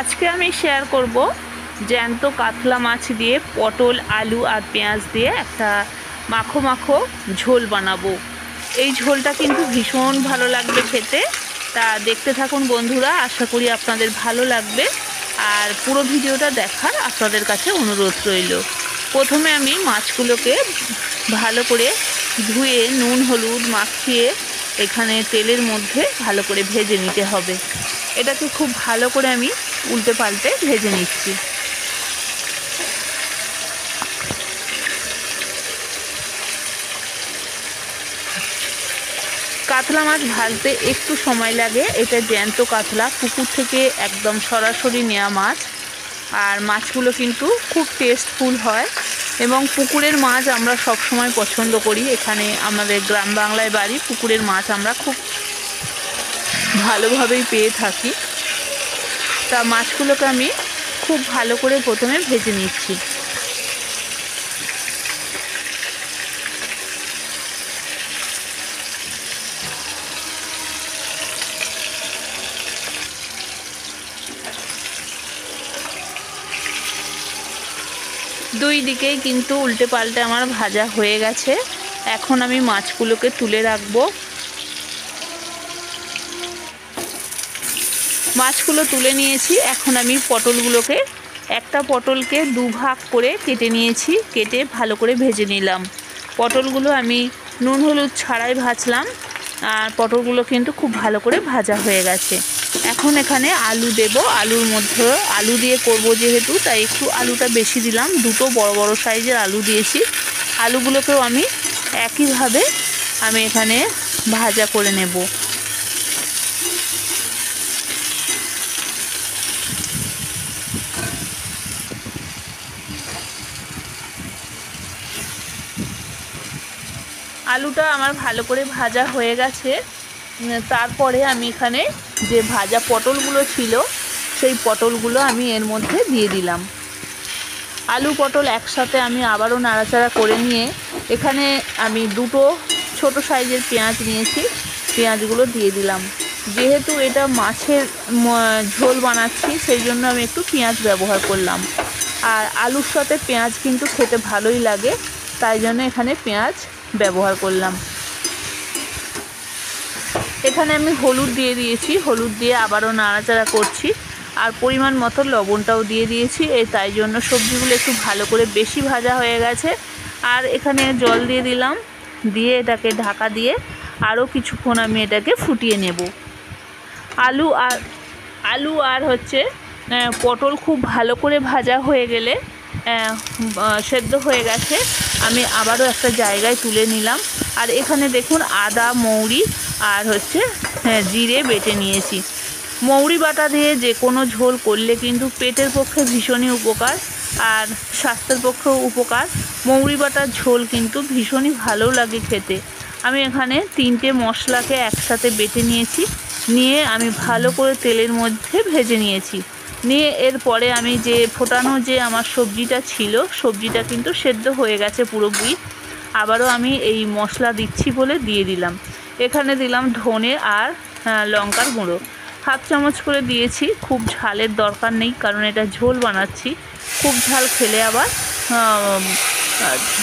আজকে আমি শেয়ার করব জ্যান্ত কাতলা মাছ দিয়ে পটল আলু আর পেঁয়াজ দিয়ে একটা মাখো মাখো ঝোল বানাবো। এই ঝোলটা কিন্তু ভীষণ ভালো লাগবে খেতে। তা দেখতে থাকুন বন্ধুরা, আশা করি আপনাদের ভালো লাগবে। আর পুরো ভিডিওটা দেখার আপনাদের কাছে অনুরোধ রইল। প্রথমে আমি মাছগুলোকে ভালো করে ধুয়ে নুন হলুদ মাখিয়ে এখানে তেলের মধ্যে ভালো করে ভেজে নিতে হবে। এটাকে খুব ভালো করে আমি উল্টে পাল্টে ভেজে নিচ্ছি। কাতলা মাছ ভাজতে একটু সময় লাগে। এটা জ্যান্ত কাতলা, পুকুর থেকে একদম সরাসরি নেওয়া মাছ। আর মাছগুলো কিন্তু খুব টেস্টফুল হয় এবং পুকুরের মাছ আমরা সব সময় পছন্দ করি। এখানে আমাদের গ্রাম বাংলায় বাড়ি, পুকুরের মাছ আমরা খুব ভালোভাবেই পেয়ে থাকি। তা মাছগুলোকে আমি খুব ভালো করে প্রথমে ভেজে নিচ্ছি। দুই দিকেই কিন্তু উল্টে পাল্টে আমার ভাজা হয়ে গেছে। এখন আমি মাছগুলোকে তুলে রাখবো। মাছগুলো তুলে নিয়েছি। এখন আমি পটলগুলোকে, একটা পটলকে দুভাগ করে কেটে নিয়েছি, কেটে ভালো করে ভেজে নিলাম। পটলগুলো আমি নুন হলুদ ছাড়াই ভাজলাম আর পটলগুলো কিন্তু খুব ভালো করে ভাজা হয়ে গেছে। এখন এখানে আলু দেব। আলুর মধ্যে আলু দিয়ে করব যেহেতু, তাই একটু আলুটা বেশি দিলাম। দুটো বড় বড় সাইজের আলু দিয়েছি। আলুগুলোকেও আমি একইভাবে আমি এখানে ভাজা করে নেব। আলুটা আমার ভালো করে ভাজা হয়ে গেছে। তারপরে আমি এখানে যে ভাজা পটলগুলো ছিল সেই পটলগুলো আমি এর মধ্যে দিয়ে দিলাম। আলু পটল একসাথে আমি আবারও নাড়াচাড়া করে নিয়ে এখানে আমি দুটো ছোট সাইজের পেঁয়াজ নিয়েছি, পেঁয়াজগুলো দিয়ে দিলাম। যেহেতু এটা মাছের ঝোল বানাচ্ছি সেই জন্য আমি একটু পেঁয়াজ ব্যবহার করলাম। আর আলুর সাথে পেঁয়াজ কিন্তু খেতে ভালোই লাগে, তাই জন্য এখানে পেঁয়াজ ব্যবহার করলাম। এখানে আমি হলুদ দিয়ে দিয়েছি, হলুদ দিয়ে আবারও নাড়াচাড়া করছি। আর পরিমাণ মতো লবণটাও দিয়ে দিয়েছি। তাই জন্য সবজিগুলো একটু ভালো করে বেশি ভাজা হয়ে গেছে। আর এখানে জল দিয়ে দিলাম, দিয়ে এটাকে ঢাকা দিয়ে আরও কিছুক্ষণ আমি এটাকে ফুটিয়ে নেব। আলু আর হচ্ছে পটল খুব ভালো করে ভাজা হয়ে গেলে, সেদ্ধ হয়ে গেছে, আমি আবারও একটা জায়গায় তুলে নিলাম। আর এখানে দেখুন আদা মৌরি আর হচ্ছে জিরে বেটে নিয়েছি। মৌরি বাটা দিয়ে যে কোনো ঝোল করলে কিন্তু পেটের পক্ষে ভীষণই উপকার আর স্বাস্থ্যের পক্ষেও উপকার। মৌরি বাটার ঝোল কিন্তু ভীষণই ভালো লাগে খেতে। আমি এখানে 3টে মশলাকে একসাথে বেটে নিয়েছি, নিয়ে আমি ভালো করে তেলের মধ্যে ভেজে নিয়েছি। নিয়ে এরপরে আমি যে ফোটানো যে আমার সবজিটা ছিল, সবজিটা কিন্তু সেদ্ধ হয়ে গেছে পুরোপুরি। আবারও আমি এই মশলা দিচ্ছি বলে দিয়ে দিলাম। এখানে দিলাম ধনে আর লঙ্কার গুঁড়ো, 1/2 চামচ করে দিয়েছি। খুব ঝালের দরকার নেই, কারণ এটা ঝোল বানাচ্ছি। খুব ঝাল খেলে আবার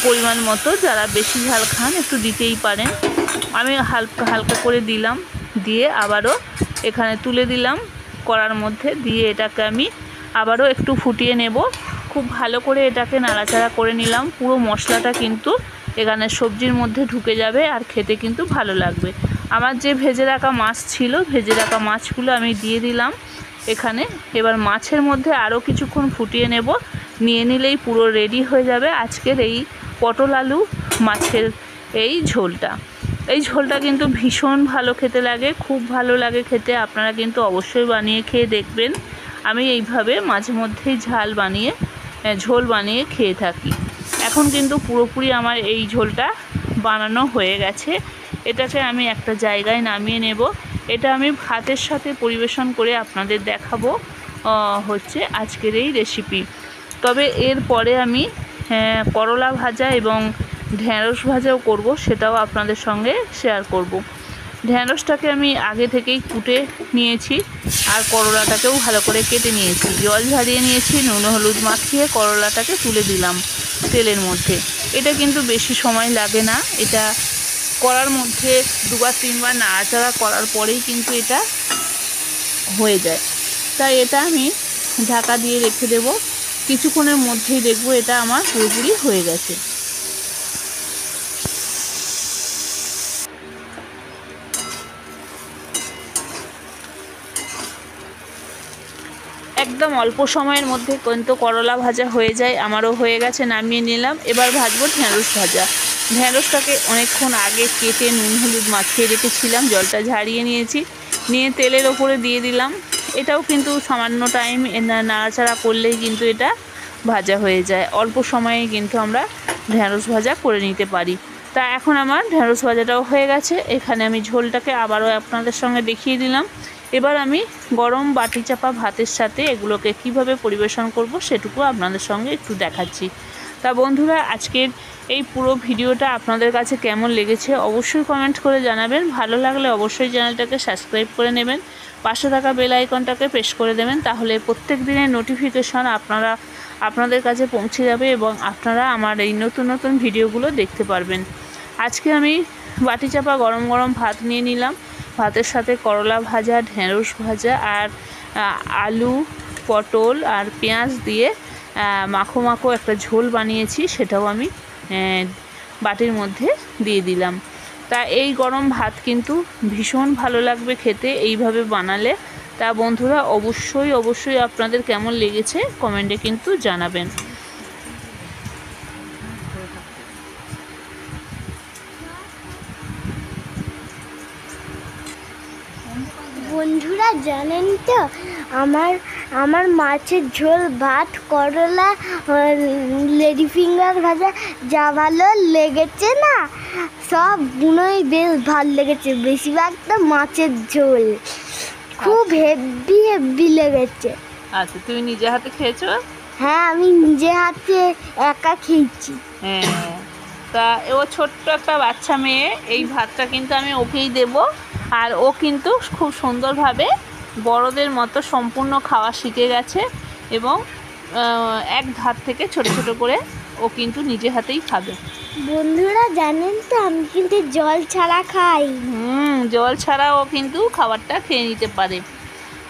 পরিমাণ মতো যারা বেশি ঝাল খান একটু দিতেই পারেন। আমি হালকা হালকা করে দিলাম, দিয়ে আবারও এখানে তুলে দিলাম কড়ার মধ্যে, দিয়ে এটাকে আমি আবারও একটু ফুটিয়ে নেব। খুব ভালো করে এটাকে নাড়াচাড়া করে নিলাম। পুরো মশলাটা কিন্তু এখানে সবজির মধ্যে ঢুকে যাবে আর খেতে কিন্তু ভালো লাগবে। আমার যে ভেজে রাখা মাছ ছিল, ভেজে রাখা মাছগুলো আমি দিয়ে দিলাম এখানে। এবার মাছের মধ্যে আরও কিছুক্ষণ ফুটিয়ে নেব। নিয়ে নিলেই পুরো রেডি হয়ে যাবে আজকের এই পটল আলু মাছের এই ঝোলটা। এই ঝোলটা কিন্তু ভীষণ ভালো খেতে লাগে, খুব ভালো লাগে খেতে। আপনারা কিন্তু অবশ্যই বানিয়ে খেয়ে দেখবেন। আমি এইভাবে মাঝে মধ্যেই ঝোল বানিয়ে খেয়ে থাকি। এখন কিন্তু পুরোপুরি আমার এই ঝোলটা বানানো হয়ে গেছে। এটাকে আমি একটা জায়গায় নামিয়ে নেব। এটা আমি ভাতের সাথে পরিবেশন করে আপনাদের দেখাবো হচ্ছে আজকের এই রেসিপি। তবে এরপরে আমি করলা ভাজা এবং ঢেঁড়স ভাজাও করব, সেটাও আপনাদের সঙ্গে শেয়ার করব। ঢ্যাঁড়সটাকে আমি আগে থেকেই কুটে নিয়েছি আর করলাটাকেও ভালো করে কেটে নিয়েছি, জল ঝরিয়ে নিয়েছি, নুন হলুদ মাখিয়ে করলাটাকে তুলে দিলাম তেলের মধ্যে। এটা কিন্তু বেশি সময় লাগে না, এটা করার মধ্যে 2-3 বার নাড়াচাড়া করার পরেই কিন্তু এটা হয়ে যায়। তাই এটা আমি ঢাকা দিয়ে রেখে দেব, কিছুক্ষণের মধ্যেই দেখব এটা আমার পুরোপুরি হয়ে গেছে। একদম অল্প সময়ের মধ্যে কিন্তু করলা ভাজা হয়ে যায়, আমারও হয়ে গেছে, নামিয়ে নিলাম। এবার ভাজবো ঢ্যাঁড়স ভাজা। ঢ্যাঁড়সটাকে অনেকক্ষণ আগে কেটে নুন হলুদ মাখিয়ে রেখেছিলাম, জলটা ঝারিয়ে নিয়েছি, নিয়ে তেলের ওপরে দিয়ে দিলাম। এটাও কিন্তু সামান্য টাইম নাড়াচাড়া করলেই কিন্তু এটা ভাজা হয়ে যায়, অল্প সময়ে কিন্তু আমরা ঢ্যাঁড়স ভাজা করে নিতে পারি। তা এখন আমার ঢ্যাঁড়স ভাজাটাও হয়ে গেছে, এখানে আমি ঝোলটাকে আবারও আপনাদের সঙ্গে দেখিয়ে দিলাম। এবার আমি গরম বাটি চাপা ভাতের সাথে এগুলোকে কিভাবে পরিবেশন করব সেটুকু আপনাদের সঙ্গে একটু দেখাচ্ছি। তা বন্ধুরা, আজকের এই পুরো ভিডিওটা আপনাদের কাছে কেমন লেগেছে অবশ্যই কমেন্ট করে জানাবেন। ভালো লাগলে অবশ্যই চ্যানেলটাকে সাবস্ক্রাইব করে নেবেন, পাশে থাকা বেল আইকনটাকে প্রেস করে দেবেন, তাহলে প্রত্যেক দিনের নোটিফিকেশন আপনাদের কাছে পৌঁছে যাবে এবং আপনারা আমার এই নতুন নতুন ভিডিওগুলো দেখতে পারবেন। আজকে আমি বাটি চাপা গরম গরম ভাত নিয়ে নিলাম, ভাতের সাথে করলা ভাজা, ঢ্যাঁড়স ভাজা আর আলু, পটল আর পেঁয়াজ দিয়ে মাখো মাখো একটা ঝোল বানিয়েছি, সেটাও আমি বাটির মধ্যে দিয়ে দিলাম। তা এই গরম ভাত কিন্তু ভীষণ ভালো লাগবে খেতে এইভাবে বানালে। তা বন্ধুরা, অবশ্যই আপনাদের কেমন লেগেছে কমেন্টে কিন্তু জানাবেন। বন্ধুরা জানেন তো, আমার মাছের ঝোল, ভাত, করলা, লেডি ফিঙ্গার ভাজা যা ভালো লেগেছে না, সব গুলোই বেশ ভালো লেগেছে, বেশিরভাগটা মাছের ঝোল খুব হেভি লেগেছে। আচ্ছা, তুমি নিজে হাতে খেয়েছো? হ্যাঁ, আমি নিজে হাতে একা খেয়েছি। হ্যাঁ, তা ও ছোট্ট একটা বাচ্চা মেয়ে, এই ভাতটা কিন্তু আমি ওকেই দেব, আর ও কিন্তু খুব সুন্দরভাবে বড়দের মতো সম্পূর্ণ খাওয়া শিখে গেছে এবং এক ধার থেকে ছোট ছোট করে ও কিন্তু নিজে হাতেই খাবে। বন্ধুরা জানেন তো, আমি কিন্তু জল ছাড়া খাই। জল ছাড়া ও কিন্তু খাবারটা খেয়ে নিতে পারে।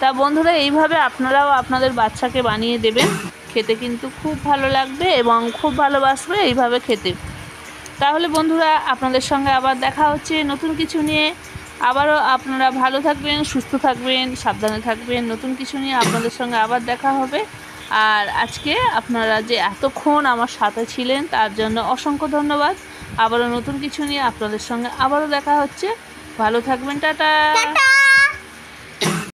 তা বন্ধুরা, এইভাবে আপনারাও আপনাদের বাচ্চাকে বানিয়ে দেবেন, খেতে কিন্তু খুব ভালো লাগবে এবং খুব ভালোবাসবে এইভাবে খেতে। তাহলে বন্ধুরা, আপনাদের সঙ্গে আবার দেখা হচ্ছে নতুন কিছু নিয়ে। আবারও আপনারা ভালো থাকবেন, সুস্থ থাকবেন, সাবধানে থাকবেন। নতুন কিছু নিয়ে আপনাদের সঙ্গে আবার দেখা হবে। আর আজকে আপনারা যে এতক্ষণ আমার সাথে ছিলেন তার জন্য অসংখ্য ধন্যবাদ। আবারও নতুন কিছু নিয়ে আপনাদের সঙ্গে আবারও দেখা হচ্ছে। ভালো থাকবেন, টাটা।